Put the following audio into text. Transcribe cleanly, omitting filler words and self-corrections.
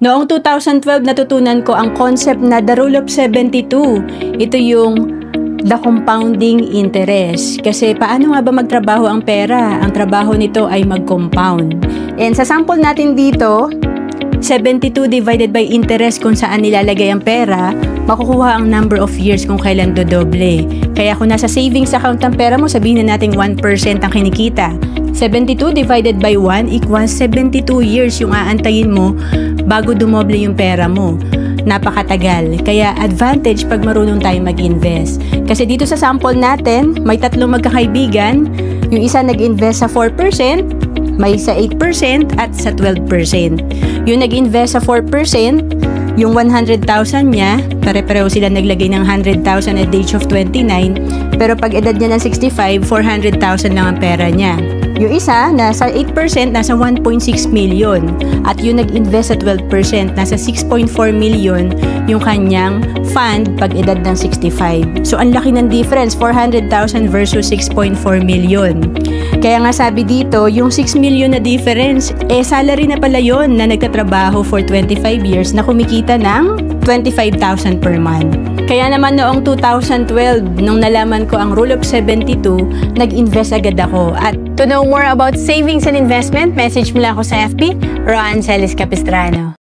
Noong 2012, natutunan ko ang concept na the rule of 72. Ito yung the compounding interest. Kasi paano nga ba magtrabaho ang pera? Ang trabaho nito ay mag-compound. And sa sample natin dito, 72 divided by interest kung saan nilalagay ang pera, makukuha ang number of years kung kailan dodoble. Kaya kung nasa savings account ang pera mo, sabihin na natin 1% ang kinikita. 72 divided by 1 equals 72 years yung aantayin mo bago dumoble yung pera mo. Napakatagal. Kaya advantage pag marunong tayo mag-invest. Kasi dito sa sample natin, may tatlong magkakaibigan. Yung isa nag-invest sa 4%, may sa 8% at sa 12%. Yung nag-invest sa 4%, yung 100,000 niya, pare-pareho sila naglagay ng 100,000 at the age of 29, pero pag edad niya ng 65, 400,000 lang ang pera niya. Yung isa, nasa 8%, nasa 1.6 million. At yung nag-invest sa 12%, nasa 6.4 million yung kanyang fund pag edad ng 65. So, ang laki ng difference, 400,000 versus 6.4 million. Kaya nga sabi dito, yung 6 million na difference, salary na pala yun na nagtatrabaho for 25 years na kumikita ng 25,000 per month. Kaya naman noong 2012, nung nalaman ko ang rule of 72, nag-invest agad ako. At to know more about savings and investment, message mo lang ako sa FB, Roan Celis Capistrano.